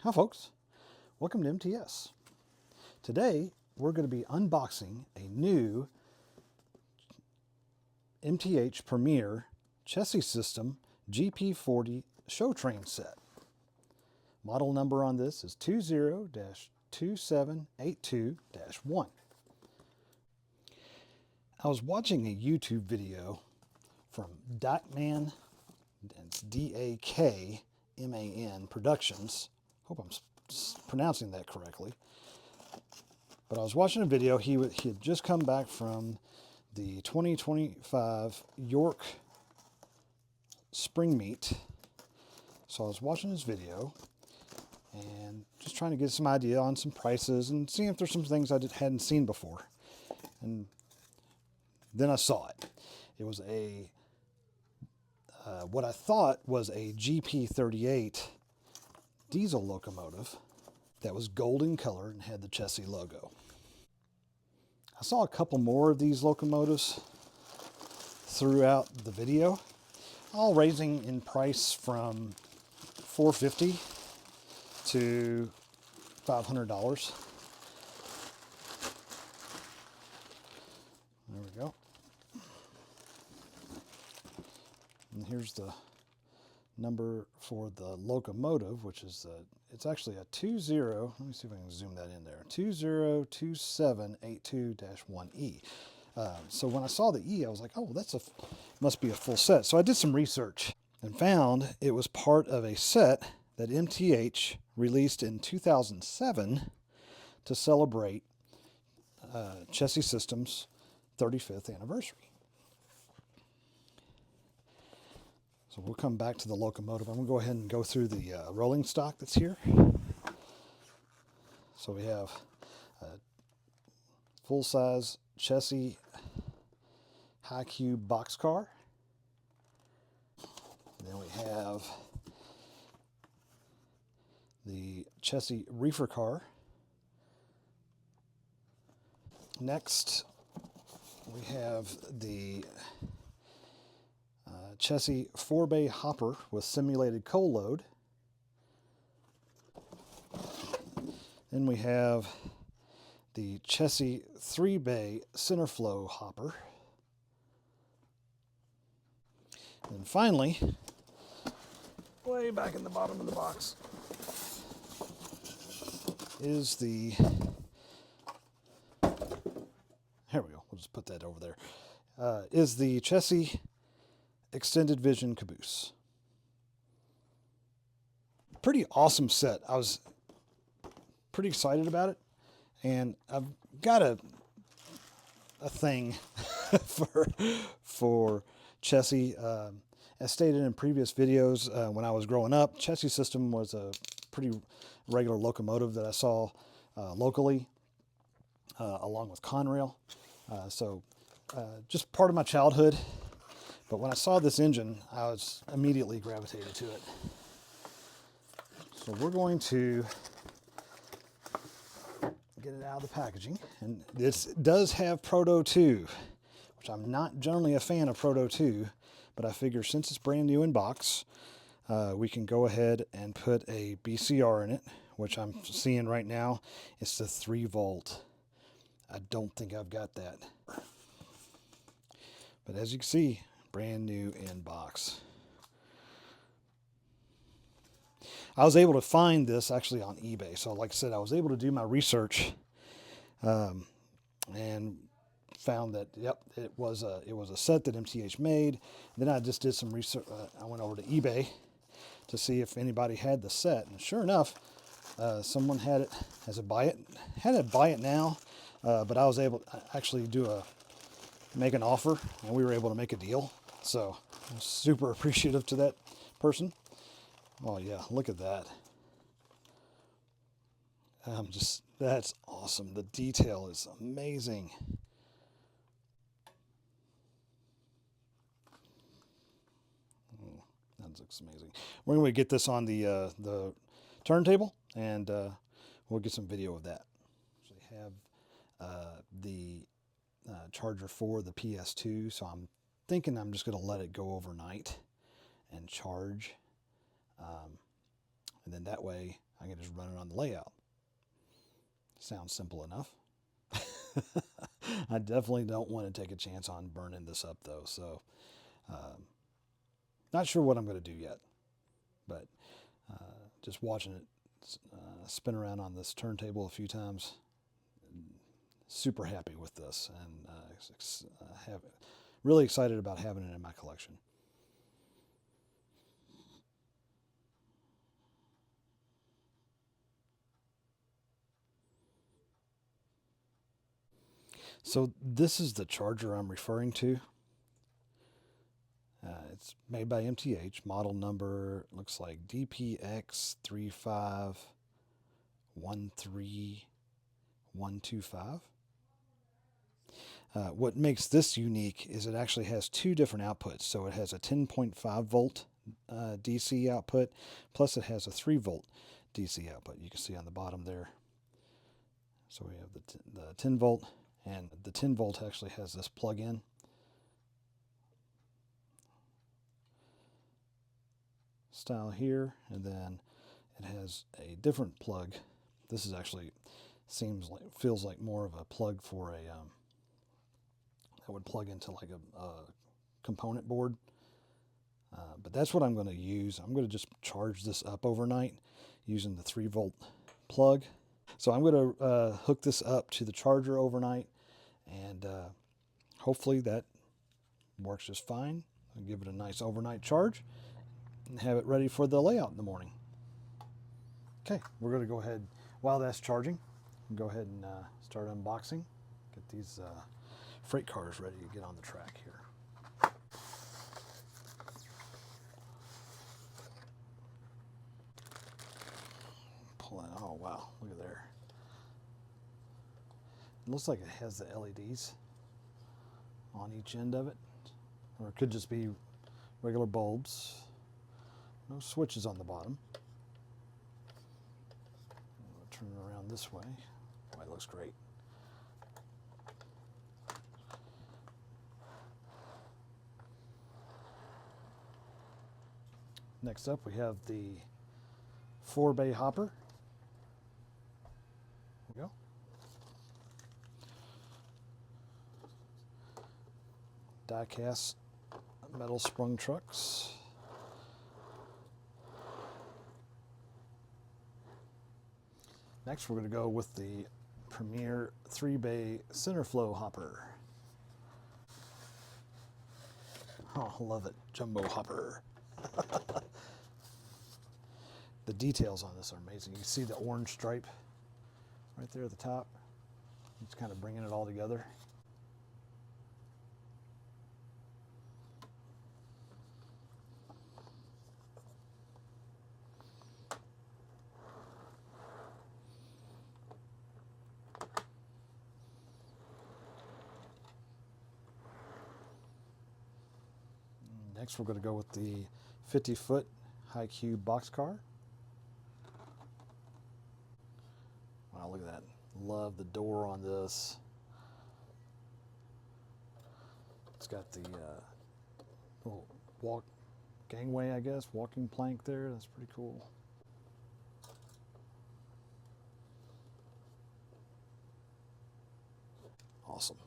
Hi folks, welcome to MTS. Today we're going to be unboxing a new MTH Premiere Chessie System GP-40 Show Train set. Model number on this is 20-2782-1. I was watching a YouTube video from Dakman, it's D-A-K-M-A-N Productions. Hope I'm pronouncing that correctly. But I was watching a video. He had just come back from the 2025 York Spring Meet. So I was watching his video and just trying to get some idea on some prices and seeing if there's some things I hadn't seen before. And then I saw it. It was a what I thought was a GP-38 diesel locomotive that was gold in color and had the Chessie logo. I saw a couple more of these locomotives throughout the video, all ranging in price from $450 to $500. There we go. And here's the number for the locomotive, which is it's actually a 20, let me see if I can zoom that in there, 202782-1E. So when I saw the E, I was like, oh, must be a full set. So I did some research and found it was part of a set that MTH released in 2007 to celebrate Chessie System's 35th anniversary. So we'll come back to the locomotive. I'm going to go ahead and go through the rolling stock that's here. So we have a full-size Chessie high cube boxcar. Then we have the Chessie reefer car. Next, we have the Chessie 4-bay hopper with simulated coal load. Then we have the Chessie 3-bay center flow hopper. And finally, way back in the bottom of the box, is the, here we go, we'll just put that over there, is the Chessie extended vision caboose. Pretty awesome set. I was pretty excited about it, and I've got a thing for Chessie. As stated in previous videos, when I was growing up, Chessie System was a pretty regular locomotive that I saw locally, along with Conrail. So just part of my childhood. But when I saw this engine, I was immediately gravitated to it. So we're going to get it out of the packaging. And this does have Proto 2, which I'm not generally a fan of Proto 2, but I figure since it's brand new in box, we can go ahead and put a BCR in it, which I'm seeing right now. It's the 3-volt. I don't think I've got that. But as you can see, brand new in box. I was able to find this actually on eBay. So like I said, I was able to do my research and found that, yep, it was a set that MTH made. Then I just did some research. I went over to eBay to see if anybody had the set. And sure enough, someone had it as a buy it now. But I was able to actually make an offer, and we were able to make a deal. So I'm super appreciative to that person. Oh yeah, look at that. That's awesome. The detail is amazing. Oh, that looks amazing. We're going to get this on the turntable, and we'll get some video of that. So we have the charger for the PS2, so I'm thinking I'm just going to let it go overnight and charge, and then that way I can just run it on the layout. Sounds simple enough. I definitely don't want to take a chance on burning this up though, so not sure what I'm going to do yet, but just watching it spin around on this turntable a few times, super happy with this, and really excited about having it in my collection. So this is the charger I'm referring to. It's made by MTH. Model number looks like DPX3513125. What makes this unique is it actually has two different outputs. So it has a 10.5 volt DC output, plus it has a 3 volt DC output. You can see on the bottom there. So we have the 10 volt, and the 10 volt actually has this plug-in. Style here, and then it has a different plug. This is actually feels like more of a plug for a that would plug into like a component board. But that's what I'm going to use. I'm going to just charge this up overnight using the 3 volt plug. So I'm going to hook this up to the charger overnight, and hopefully that works just fine. I'll give it a nice overnight charge and have it ready for the layout in the morning. Okay, we're going to go ahead, while that's charging, go ahead and start unboxing. Get these freight cars ready to get on the track here. Pull that, oh wow, look at there. It looks like it has the LEDs on each end of it, or it could just be regular bulbs. No switches on the bottom. I'll turn it around this way. Oh, it looks great. Next up, we have the 4-bay hopper. There we go. Die-cast metal sprung trucks. Next, we're going to go with the Premiere 3-bay center flow hopper. Oh, love it, jumbo hopper. The details on this are amazing. You see the orange stripe right there at the top. It's kind of bringing it all together. Next, we're going to go with the 50-foot high cube boxcar. Wow, look at that. Love the door on this. It's got the little gangway, I guess, walking plank there. That's pretty cool. Awesome.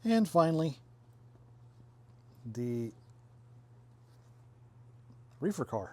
And finally, the reefer car.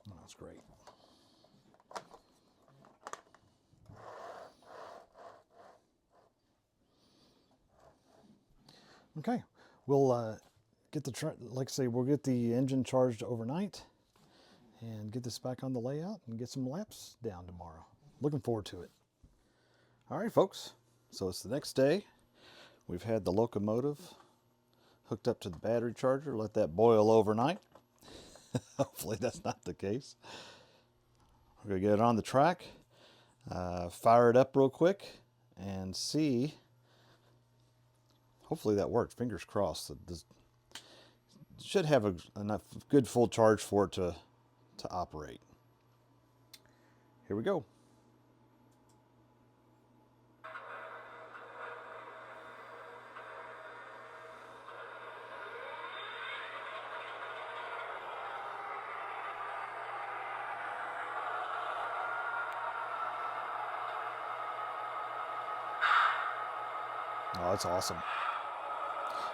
Oh, that's great. Okay, we'll get the like I say, we'll get the engine charged overnight and get this back on the layout and get some laps down tomorrow. Looking forward to it. All right, folks. So it's the next day. We've had the locomotive hooked up to the battery charger. Let that boil overnight. Hopefully that's not the case. We're going to get it on the track, fire it up real quick, and see. Hopefully that worked. Fingers crossed. should have enough good full charge for it to operate. Here we go. Oh, that's awesome.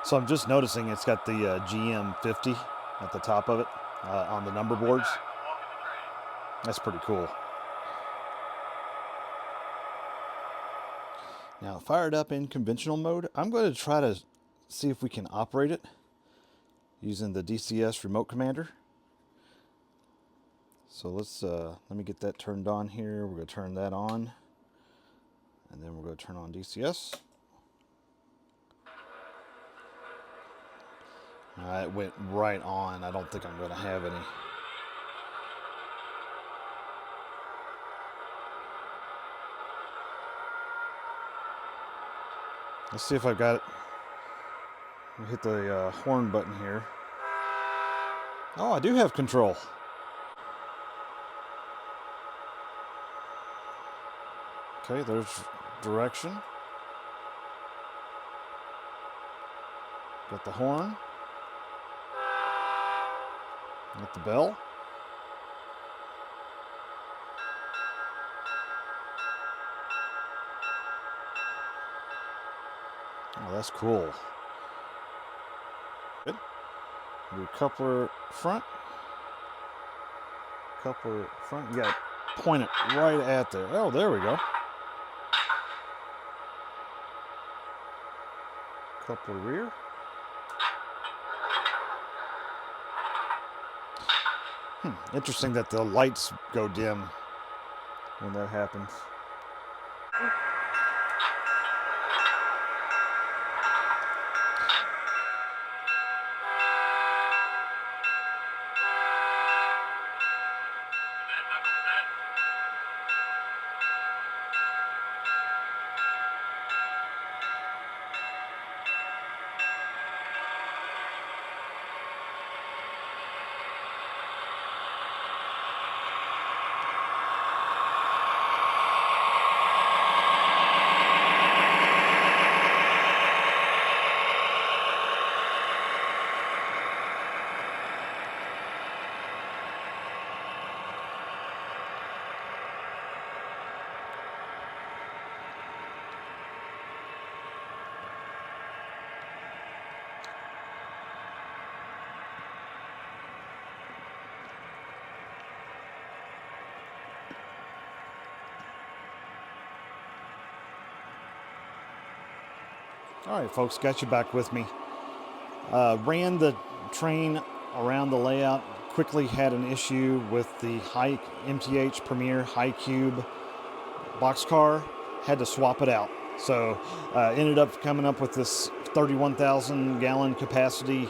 So I'm just noticing it's got the GM-50 at the top of it on the number boards. That's pretty cool. Now, fired up in conventional mode, I'm going to try to see if we can operate it using the DCS remote commander. So let me get that turned on here. We're going to turn that on, and then we're going to turn on DCS. It went right on. I don't think I'm going to have any. Let's see if I've got it. I'll hit the horn button here. Oh, I do have control. Okay, there's direction. Got the horn. Got the bell. Oh, that's cool. Good. Do coupler front. Coupler front. You got to point it right at there. Oh, there we go. Coupler rear. Interesting that the lights go dim when that happens. All right, folks, got you back with me. Ran the train around the layout, quickly had an issue with the MTH Premiere High Cube boxcar, had to swap it out. So ended up coming up with this 31,000 gallon capacity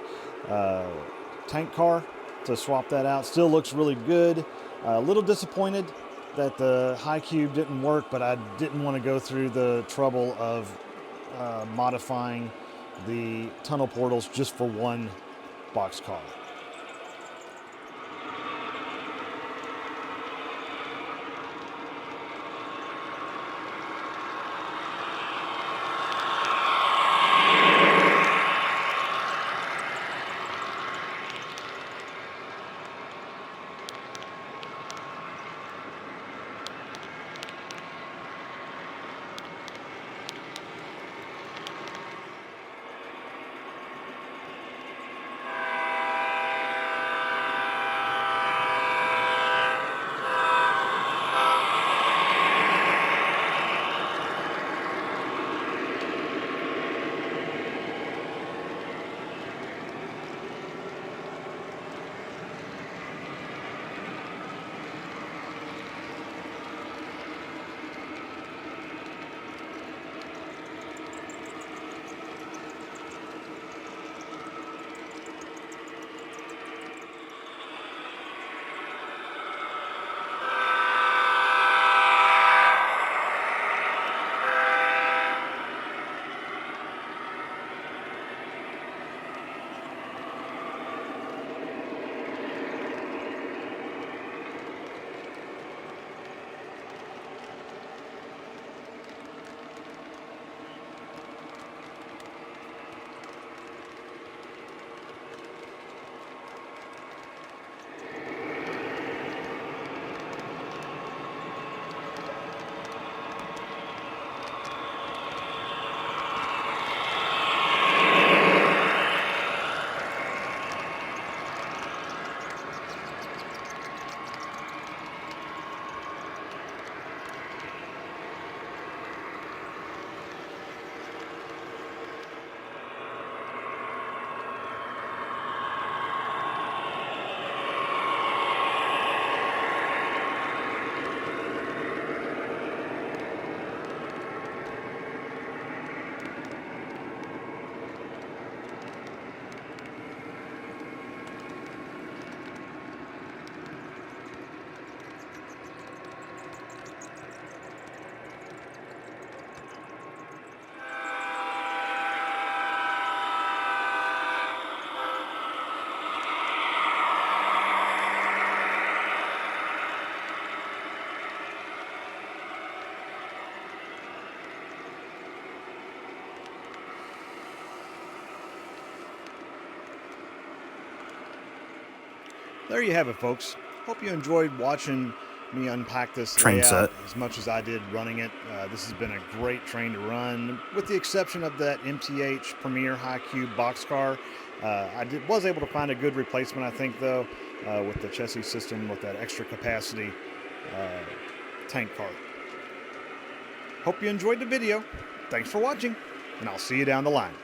tank car to swap that out. Still looks really good. A little disappointed that the High Cube didn't work, but I didn't want to go through the trouble of modifying the tunnel portals just for one boxcar. there you have it, folks. Hope you enjoyed watching me unpack this Train layout set. as much as I did running it. This has been a great train to run, with the exception of that MTH Premiere High Cube boxcar. Was able to find a good replacement, I think, though, with the Chessie System with that extra capacity tank car. Hope you enjoyed the video. Thanks for watching, and I'll see you down the line.